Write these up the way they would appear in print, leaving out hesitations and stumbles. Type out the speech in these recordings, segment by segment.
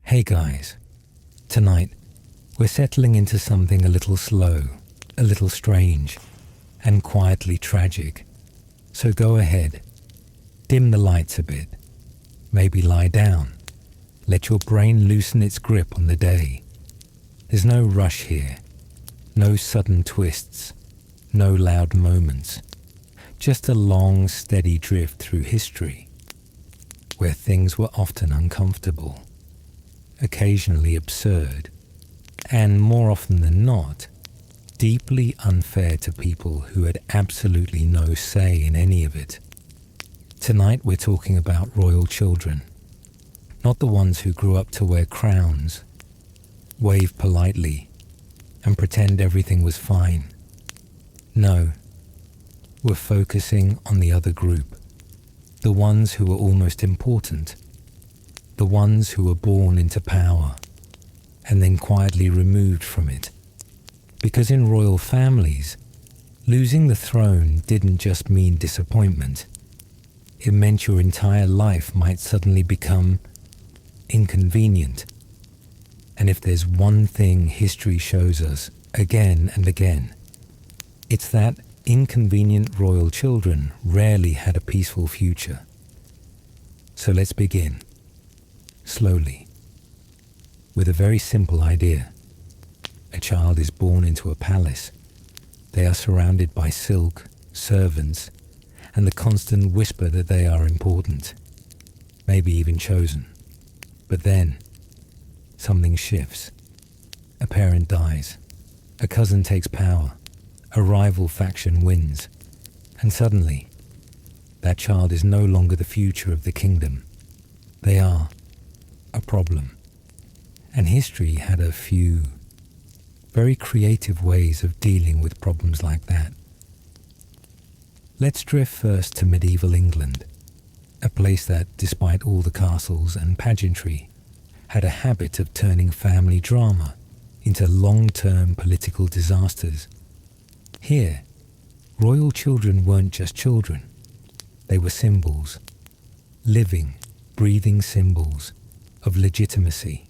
Hey guys, tonight we're settling into something a little slow, a little strange, and quietly tragic. So go ahead, dim the lights a bit, maybe lie down, let your brain loosen its grip on the day. There's no rush here, no sudden twists, no loud moments, just a long, steady drift through history, where things were often uncomfortable, occasionally absurd, and more often than not, deeply unfair to people who had absolutely no say in any of it. Tonight we're talking about royal children, not the ones who grew up to wear crowns, wave politely, and pretend everything was fine. No, we're focusing on the other group, the ones who were almost important, the ones who were born into power and then quietly removed from it. Because in royal families, losing the throne didn't just mean disappointment. It meant your entire life might suddenly become inconvenient. And if there's one thing history shows us again and again, it's that inconvenient royal children rarely had a peaceful future. So let's begin, slowly, with a very simple idea. A child is born into a palace. They are surrounded by silk, servants, and the constant whisper that they are important, maybe even chosen. But then, something shifts. A parent dies. A cousin takes power. A rival faction wins. And suddenly, that child is no longer the future of the kingdom. They are a problem. And history had a few very creative ways of dealing with problems like that. Let's drift first to medieval England, a place that, despite all the castles and pageantry, had a habit of turning family drama into long-term political disasters. Here, royal children weren't just children. They were symbols, living, breathing symbols of legitimacy.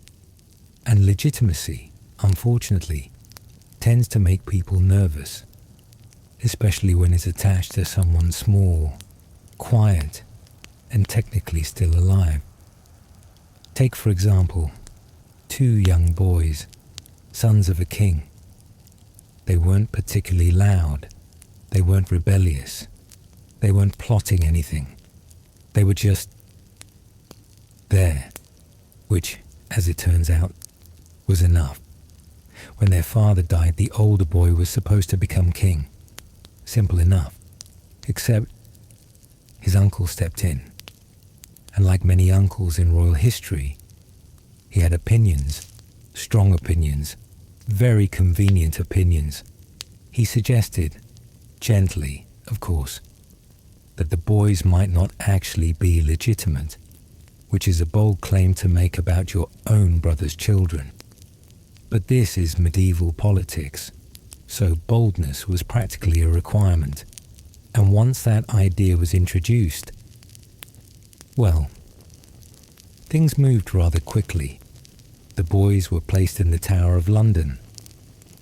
And legitimacy, unfortunately, tends to make people nervous, especially when it's attached to someone small, quiet, and technically still alive. Take, for example, two young boys, sons of a king. They weren't particularly loud. They weren't rebellious. They weren't plotting anything. They were just there, which, as it turns out, was enough. When their father died, the older boy was supposed to become king. Simple enough. Except his uncle stepped in. And like many uncles in royal history, he had opinions, strong opinions, very convenient opinions. He suggested, gently, of course, that the boys might not actually be legitimate, which is a bold claim to make about your own brother's children. But this is medieval politics, so boldness was practically a requirement. And once that idea was introduced, well, things moved rather quickly. The boys were placed in the Tower of London.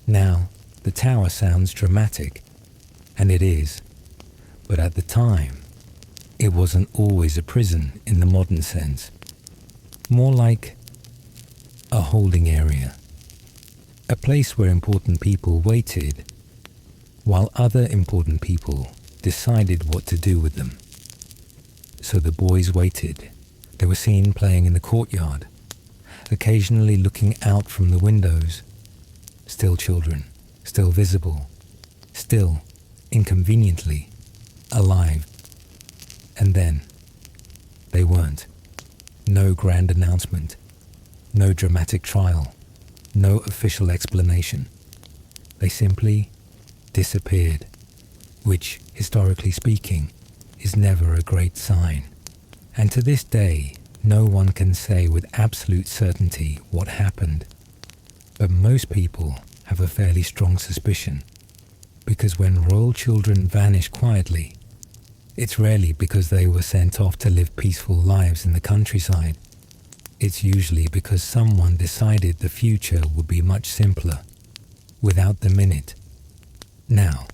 Now, the tower sounds dramatic, and it is, but at the time, it wasn't always a prison in the modern sense. More like a holding area. A place where important people waited, while other important people decided what to do with them. So the boys waited. They were seen playing in the courtyard, occasionally looking out from the windows. Still children, still visible, still, inconveniently, alive. And then, they weren't. No grand announcement, no dramatic trial, no official explanation. They simply disappeared, which, historically speaking, is never a great sign. And to this day, no one can say with absolute certainty what happened. But most people have a fairly strong suspicion, because when royal children vanish quietly, it's rarely because they were sent off to live peaceful lives in the countryside. it's usually because someone decided the future would be much simpler, without them in it. Now,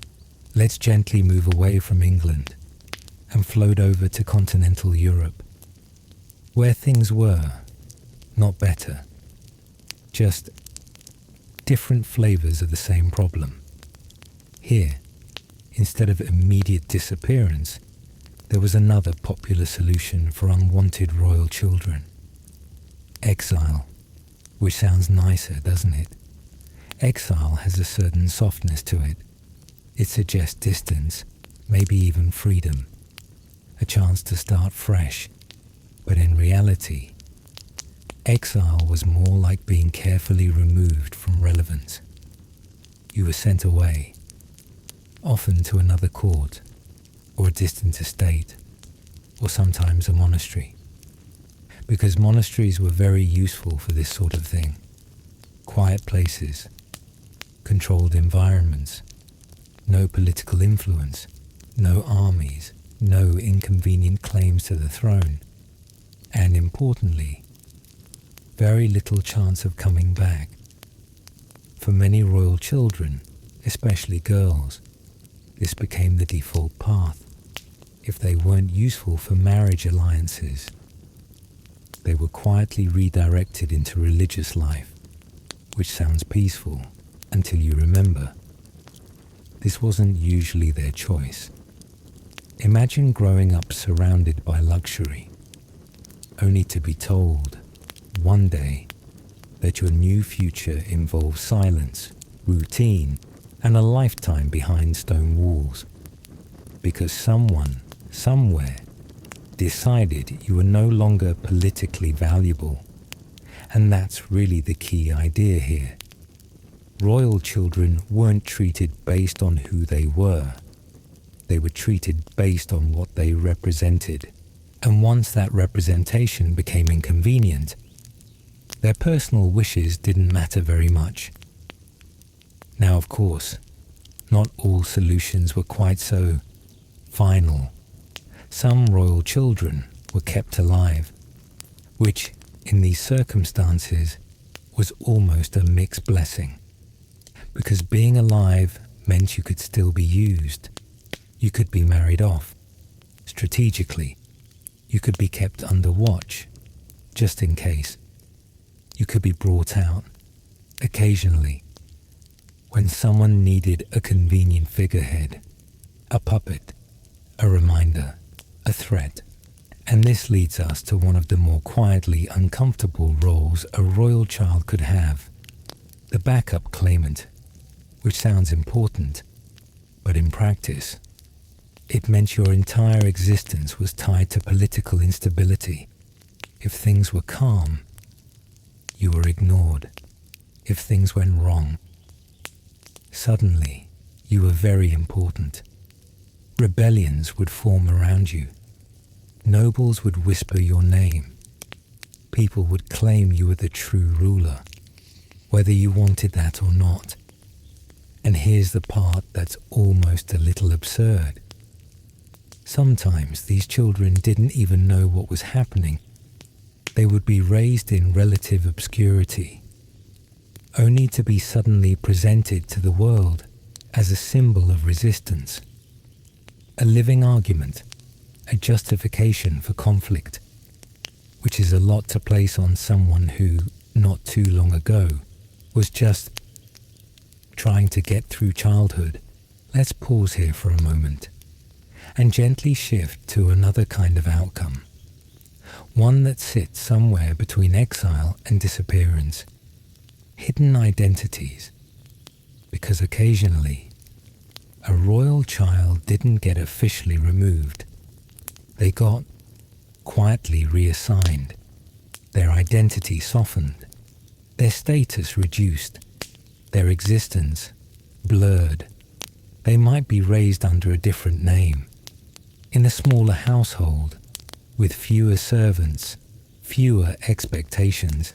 let's gently move away from England and float over to continental Europe, where things were not better, just different flavors of the same problem. Here, instead of immediate disappearance, there was another popular solution for unwanted royal children. Exile, which sounds nicer, doesn't it? Exile has a certain softness to it. It suggests distance, maybe even freedom, a chance to start fresh. But in reality, exile was more like being carefully removed from relevance. You were sent away, often to another court, or a distant estate, or sometimes a monastery. Because monasteries were very useful for this sort of thing. Quiet places, controlled environments, no political influence, no armies, no inconvenient claims to the throne, and importantly, very little chance of coming back. For many royal children, especially girls, this became the default path. If they weren't useful for marriage alliances, they were quietly redirected into religious life, which sounds peaceful until you remember. This wasn't usually their choice. Imagine growing up surrounded by luxury, only to be told, one day, that your new future involves silence, routine, and a lifetime behind stone walls. Because someone, somewhere, decided you were no longer politically valuable. And that's really the key idea here. Royal children weren't treated based on who they were. They were treated based on what they represented. And once that representation became inconvenient, their personal wishes didn't matter very much. Now, of course, not all solutions were quite so final. Some royal children were kept alive, which, in these circumstances, was almost a mixed blessing. Because being alive meant you could still be used. You could be married off, strategically. You could be kept under watch, just in case. You could be brought out, occasionally, when someone needed a convenient figurehead, a puppet, a reminder, a threat. And this leads us to one of the more quietly uncomfortable roles a royal child could have, the backup claimant, which sounds important, but in practice, it meant your entire existence was tied to political instability. If things were calm, you were ignored. If things went wrong, suddenly you were very important. Rebellions would form around you. Nobles would whisper your name. People would claim you were the true ruler, whether you wanted that or not. And here's the part that's almost a little absurd. Sometimes these children didn't even know what was happening. They would be raised in relative obscurity, only to be suddenly presented to the world as a symbol of resistance, a living argument, a justification for conflict, which is a lot to place on someone who, not too long ago, was just trying to get through childhood. Let's pause here for a moment and gently shift to another kind of outcome, one that sits somewhere between exile and disappearance, hidden identities, because occasionally a royal child didn't get officially removed. They got quietly reassigned, their identity softened, their status reduced, their existence blurred. They might be raised under a different name, in a smaller household, with fewer servants, fewer expectations,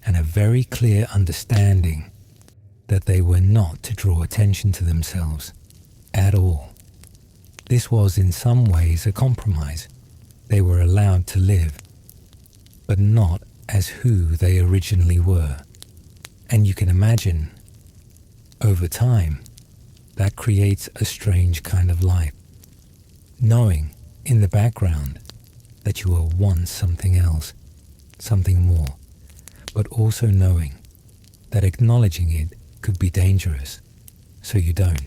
and a very clear understanding that they were not to draw attention to themselves at all. This was in some ways a compromise. They were allowed to live, but not as who they originally were. And you can imagine, over time, that creates a strange kind of life. Knowing in the background that you were once something else, something more, but also knowing that acknowledging it could be dangerous, so you don't.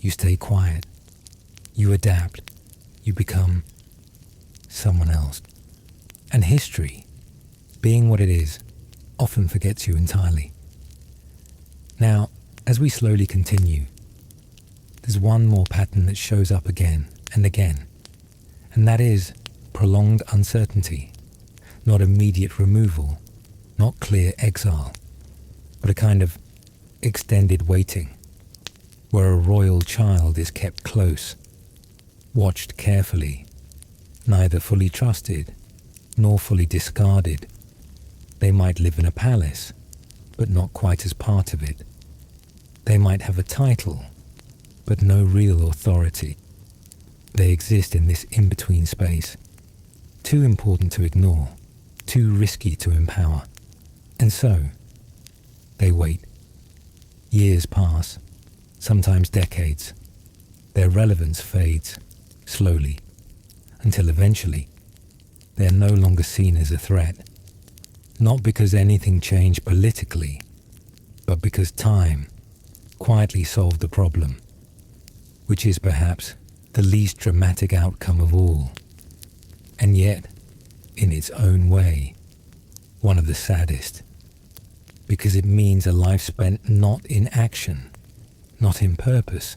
You stay quiet. You adapt. You become someone else. And history, being what it is, often forgets you entirely. Now, as we slowly continue, there's one more pattern that shows up again and again, and that is prolonged uncertainty, not immediate removal, not clear exile, but a kind of extended waiting, where a royal child is kept close, watched carefully, neither fully trusted nor fully discarded. They might live in a palace, but not quite as part of it. They might have a title, but no real authority. They exist in this in-between space, too important to ignore, too risky to empower. And so, they wait. Years pass, sometimes decades. Their relevance fades, slowly, until eventually, they are no longer seen as a threat. Not because anything changed politically, but because time quietly solved the problem, which is perhaps the least dramatic outcome of all, and yet, in its own way, one of the saddest, because it means a life spent not in action, not in purpose,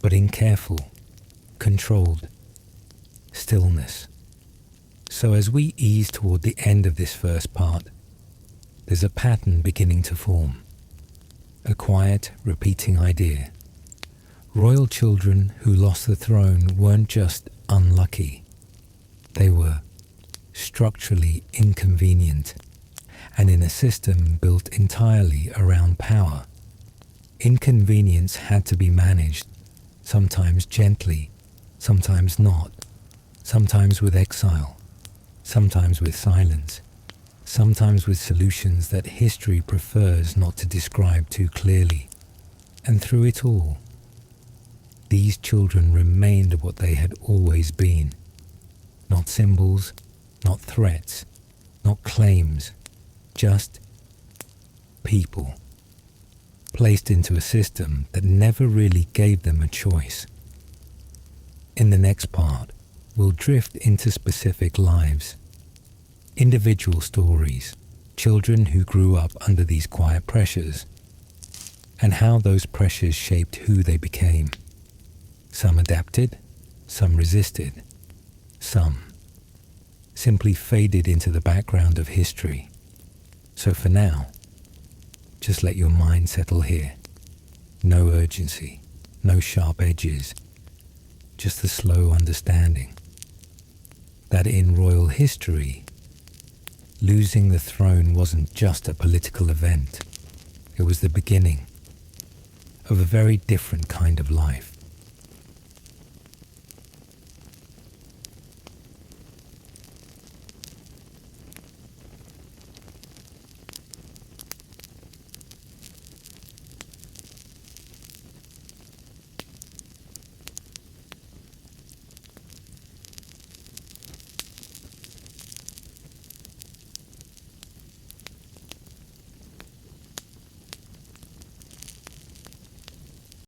but in careful, controlled stillness. So as we ease toward the end of this first part, there's a pattern beginning to form, a quiet, repeating idea. Royal children who lost the throne weren't just unlucky, they were structurally inconvenient, and in a system built entirely around power. Inconvenience had to be managed, sometimes gently, sometimes not, sometimes with exile, sometimes with silence, sometimes with solutions that history prefers not to describe too clearly. And through it all, these children remained what they had always been. Not symbols, not threats, not claims, just people, placed into a system that never really gave them a choice. In the next part, we'll drift into specific lives, individual stories, children who grew up under these quiet pressures, and how those pressures shaped who they became. Some adapted, some resisted, some simply faded into the background of history. So for now, just let your mind settle here. No urgency, no sharp edges, just the slow understanding that in royal history, losing the throne wasn't just a political event. It was the beginning of a very different kind of life.